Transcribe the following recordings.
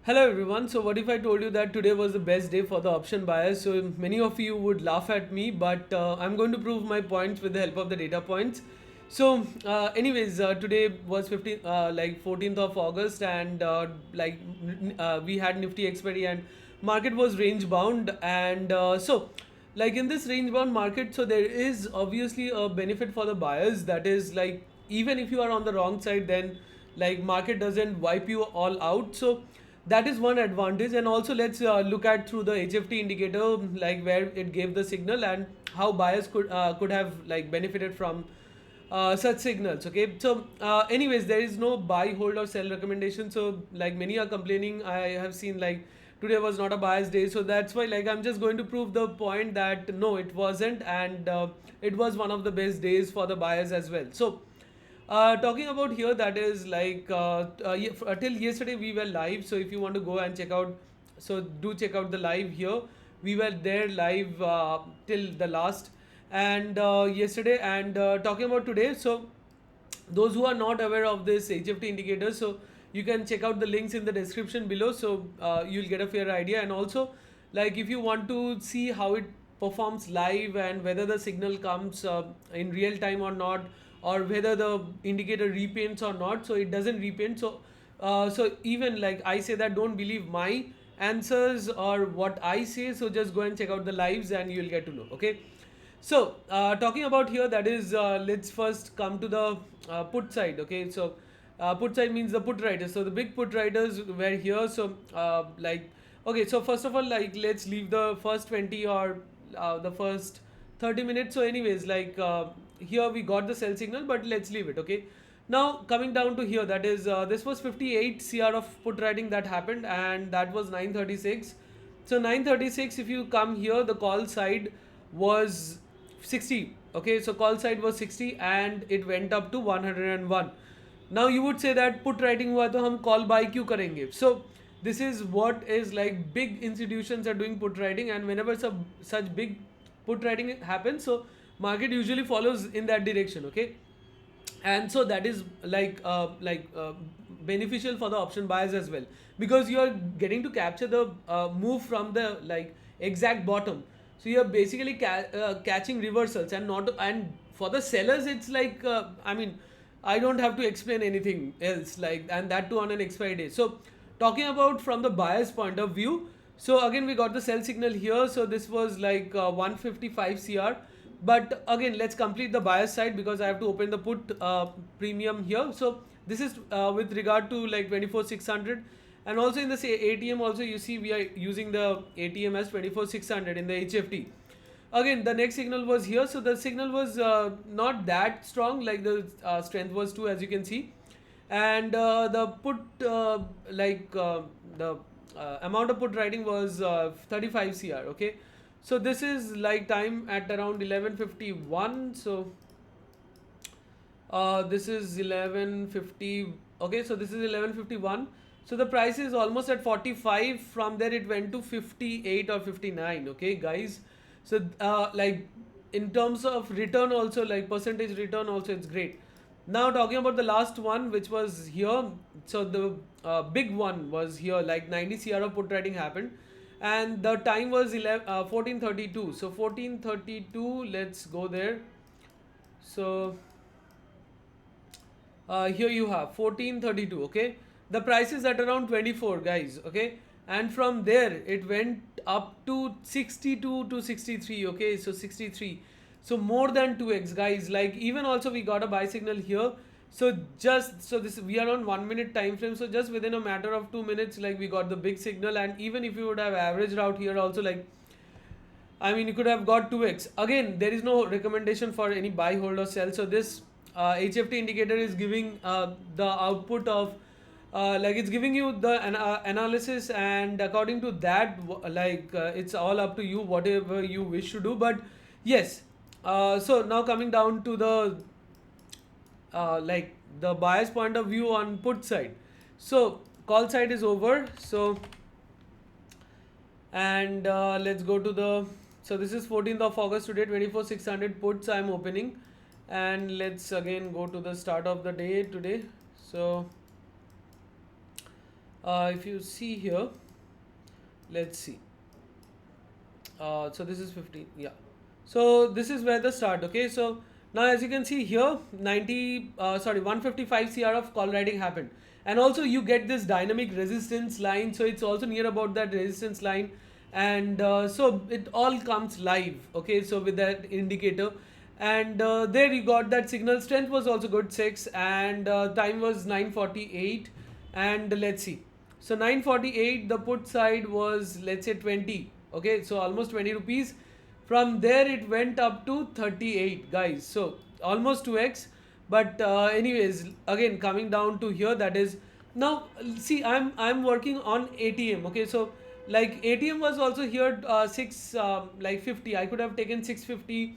Hello everyone. So what if I told you that today was the best day for the option buyers? So many of you would laugh at me, but I'm going to prove my points with the help of the data points. So, today was 14th of August, and we had Nifty expiry, and market was range bound, and like in this range bound market, so there is obviously a benefit for the buyers. That is like even if you are on the wrong side, then like market doesn't wipe you all out. So that is one advantage. And also let's look at through the HFT indicator, like where it gave the signal and how buyers could have like benefited from such signals. Okay, so there is no buy, hold or sell recommendation. So like many are complaining, I have seen like today was not a buyer's day, so that's why like I'm just going to prove the point that no, it wasn't, and it was one of the best days for the buyers as well. So talking about here, that is like till yesterday we were live. So if you want to go and check out, so do check out the live here. We were there live till the last, and yesterday, and talking about today. So those who are not aware of this HFT indicator, so you can check out the links in the description below. So you'll get a fair idea. And also, like if you want to see how it performs live and whether the signal comes in real time or not, or whether the indicator repaints or not, so it doesn't repaint. So so even like I say that don't believe my answers or what I say, so just go and check out the lives and you'll get to know. Okay, so talking about here, that is let's first come to the put side. Okay, so put side means the put writers. So the big put writers were here. So okay, so first of all, like let's leave the first 20 or the first 30 minutes. So anyways, like here we got the sell signal, but let's leave it. Okay, now coming down to here, that is this was 58 cr of put writing that happened, and that was 936. So 936, if you come here, the call side was 60. Okay, so call side was 60 and it went up to 101. Now you would say that put writing हुआ तो हम call buy क्यों करेंगे? So this is what is like big institutions are doing put writing, and whenever such big put writing happens, so market usually follows in that direction. Okay, and so that is beneficial for the option buyers as well, because you are getting to capture the move from the like exact bottom. So you're basically catching reversals, and not, and for the sellers it's like I don't have to explain anything else, like, and that too on an expiry day. So talking about from the buyer's point of view, so again we got the sell signal here. So this was like 155 cr, but again let's complete the buyer's side because I have to open the put premium here. So this is with regard to like 24600, and also in the ATM also you see we are using the ATM as 24600 in the HFT. Again the next signal was here, so the signal was not that strong, like the strength was 2 as you can see, and the put the amount of put writing was 35 cr. Okay, so this is like time at around 11:51. So this is 11:50. Okay, so this is 11:51. So the price is almost at 45. From there it went to 58 or 59. Okay, guys. So like in terms of return also, like percentage return also, it's great. Now talking about the last one, which was here. So the big one was here, like 90 cr of put writing happened, and the time was 14:32. So 14:32, let's go there. So here you have 14:32. Okay, the price is at around 24, guys. Okay, and from there it went up to 62 to 63. Okay, so 63, so more than 2x, guys. Like even also we got a buy signal here. So just, so this, we are on 1 minute time frame, so just within a matter of 2 minutes, like we got the big signal. And even if you would have averaged out here also, like you could have got 2x. Again, there is no recommendation for any buy, hold or sell. So this HFT indicator is giving the output of like it's giving you the analysis, and according to that, it's all up to you, whatever you wish to do. But yes, so now coming down to the like the buyer's point of view on put side. So call side is over. So and let's go to the, so this is 14th of August today, 24,600 puts I'm opening, and let's again go to the start of the day today. So If you see here, let's see. So this is 15, yeah. So this is where the start, okay. So now as you can see here, 155 CR of call writing happened. And also you get this dynamic resistance line. So it's also near about that resistance line. And so it all comes live, okay. So with that indicator, and there you got that signal strength was also good, 6, and time was 9:48. And let's see, so 9:48, the put side was, let's say, 20, okay, so almost 20 rupees. From there it went up to 38, guys, so almost 2x. But anyways, again coming down to here, that is, now see, I'm working on ATM, okay. So like ATM was also here, 6 like 50, I could have taken 650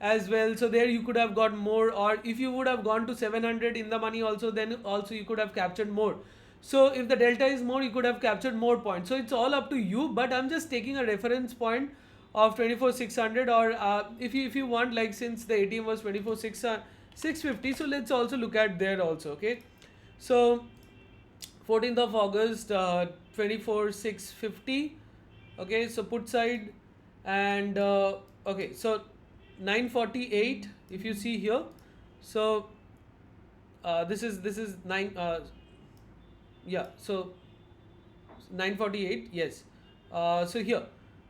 as well. So there you could have got more, or if you would have gone to 700 in the money also, then also you could have captured more. So if the delta is more, you could have captured more points. So it's all up to you, but I'm just taking a reference point of 24,600, or if you want, like, since the ATM was 24,650, so let's also look at there also, okay. So 14th of August, 24,650, okay, so put side. And okay, so 9:48, if you see here, so this is 9, yeah, so 9:48, yes. So here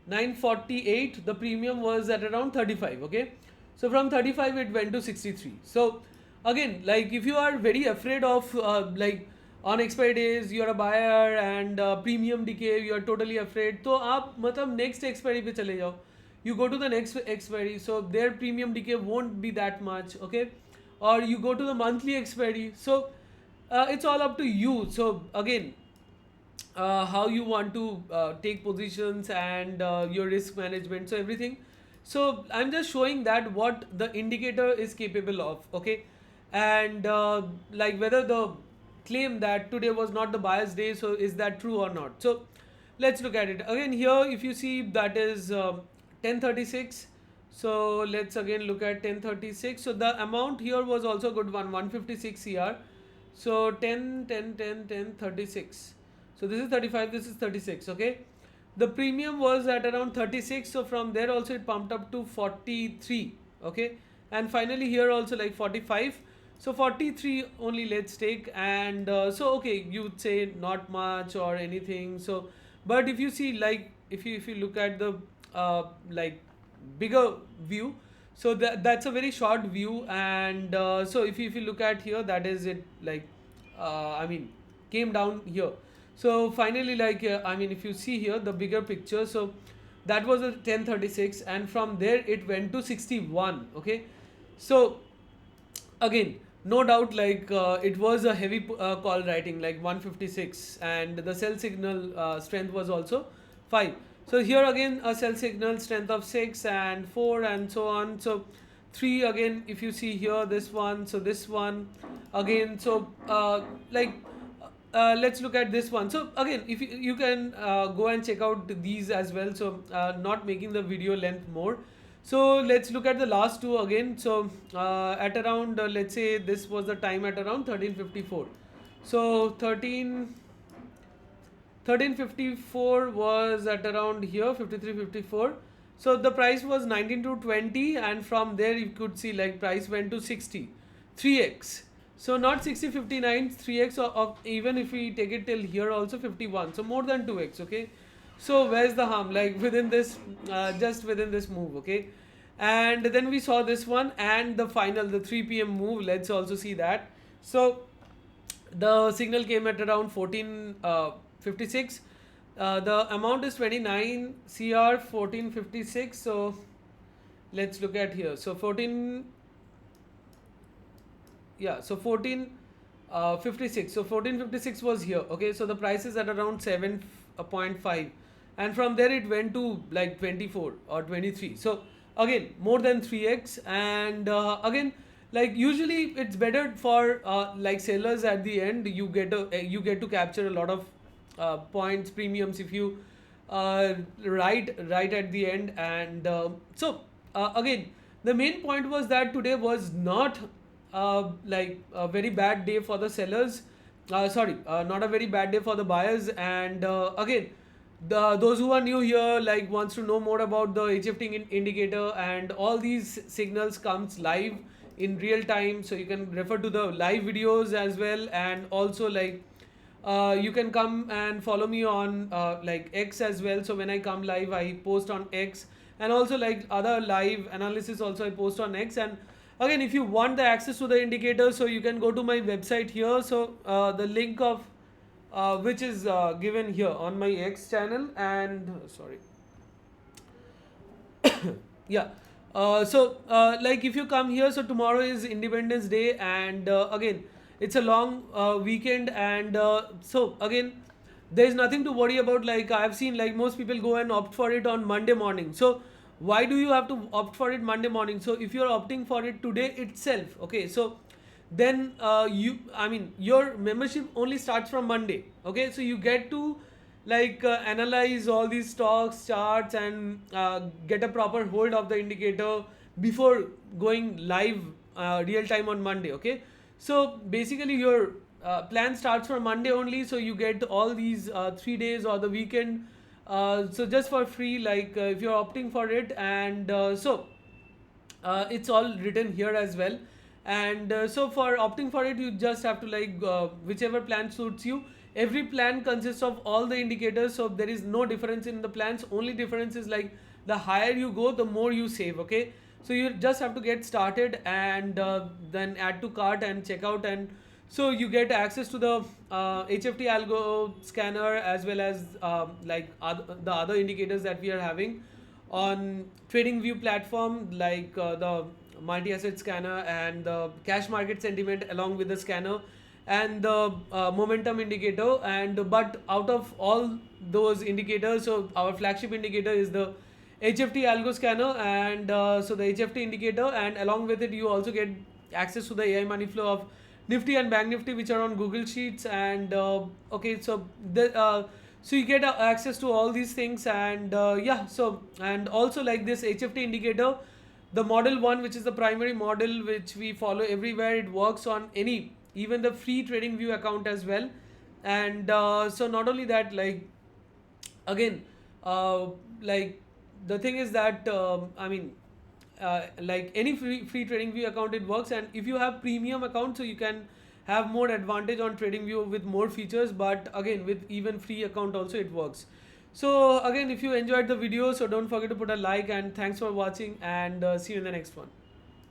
9:48, the premium was at around 35, okay. So from 35 it went to 63. So again, like, if you are very afraid of like on expiry days you're a buyer, and premium decay, you're totally afraid, तो आप मतलब next expiry पे चले जाओ, you go to the next expiry, so their premium decay won't be that much, okay. Or you go to the monthly expiry, so it's all up to you. So again, how you want to take positions, and your risk management, so everything. So I'm just showing that what the indicator is capable of, okay. And like, whether the claim that today was not the buyer's day, so is that true or not. So let's look at it again. Here if you see, that is 1036. So let's again look at 1036. So the amount here was also good one, 156 CR. So 10, 10, 10, 10, 36. So this is 35, this is 36, okay. The premium was at around 36, so from there also it pumped up to 43, okay. And finally here also like 45. So 43 only, let's take. And so okay, you would say not much or anything. So but if you see, like, if you look at the like bigger view, so that's a very short view. And so if you look at here, that is it, like I mean, came down here. So finally, like I mean, if you see here the bigger picture, so that was a 1036, and from there it went to 61, okay. So again, no doubt, like it was a heavy call writing, like 156, and the sell signal strength was also 5. So here again a sell signal strength of 6 and 4 and so on. So 3 again, if you see here, this one, so this one again. So like let's look at this one. So again, if you can go and check out these as well, so not making the video length more. So let's look at the last two again. So at around let's say this was the time at around 1354. So 1354 was at around here 53.54. So the price was 19 to 20, and from there you could see, like, price went to 60, 3x. So not 60, 59, 3x, or even if we take it till here also 51, so more than 2x, okay. So where's the harm, like, within this just within this move, okay. And then we saw this one, and the final, the 3 p.m. move, let's also see that. So the signal came at around 1456. The amount is 29 CR 1456. So let's look at here. So 14, yeah, so 1456. So 1456 was here, okay. So the price is at around 7.5, and from there it went to like 24 or 23. So again, more than 3x. And again, like, usually it's better for like sellers at the end. You get to capture a lot of points, premiums, if you right at the end. And so again, the main point was that today was not like a very bad day for the sellers. not a very bad day for the buyers. And again, those who are new here, like wants to know more about the HFT indicator, and all these signals comes live in real time, so you can refer to the live videos as well. And also like you can come and follow me on like X as well. So when I come live, I post on X, and also like other live analysis also I post on X. And again, if you want the access to the indicator, so you can go to my website here. So the link of which is given here on my X channel. And sorry, yeah. Like if you come here, so tomorrow is Independence Day, and again it's a long weekend. And so again, there is nothing to worry about. Like I've seen like most people go and opt for it on Monday morning. So why do you have to opt for it Monday morning? So if you're opting for it today itself, okay, so then your membership only starts from Monday. Okay, so you get to like analyze all these stocks charts, and get a proper hold of the indicator before going live real time on Monday. Okay, so basically your plan starts from Monday only, so you get all these 3 days or the weekend, so just for free, like if you're opting for it. And it's all written here as well. And so for opting for it, you just have to like whichever plan suits you. Every plan consists of all the indicators, so there is no difference in the plans. Only difference is like the higher you go, the more you save. Okay, so you just have to get started, and then add to cart and check out. And so you get access to the HFT Algo Scanner, as well as the other indicators that we are having on TradingView platform, like the multi-asset scanner and the cash market sentiment along with the scanner, and the momentum indicator. And but out of all those indicators, so our flagship indicator is the HFT Algo Scanner, and so the HFT indicator, and along with it you also get access to the AI money flow of Nifty and BankNifty, which are on Google Sheets. And okay, so so you get access to all these things. And yeah, so and also like this HFT indicator, the model 1, which is the primary model which we follow everywhere, it works on any, even the free TradingView account as well. And so not only that, like again, like the thing is that like any free TradingView account, it works. And if you have premium account, so you can have more advantage on TradingView with more features. But again, with even free account also it works. So again, if you enjoyed the video, so don't forget to put a like, and thanks for watching, and see you in the next one.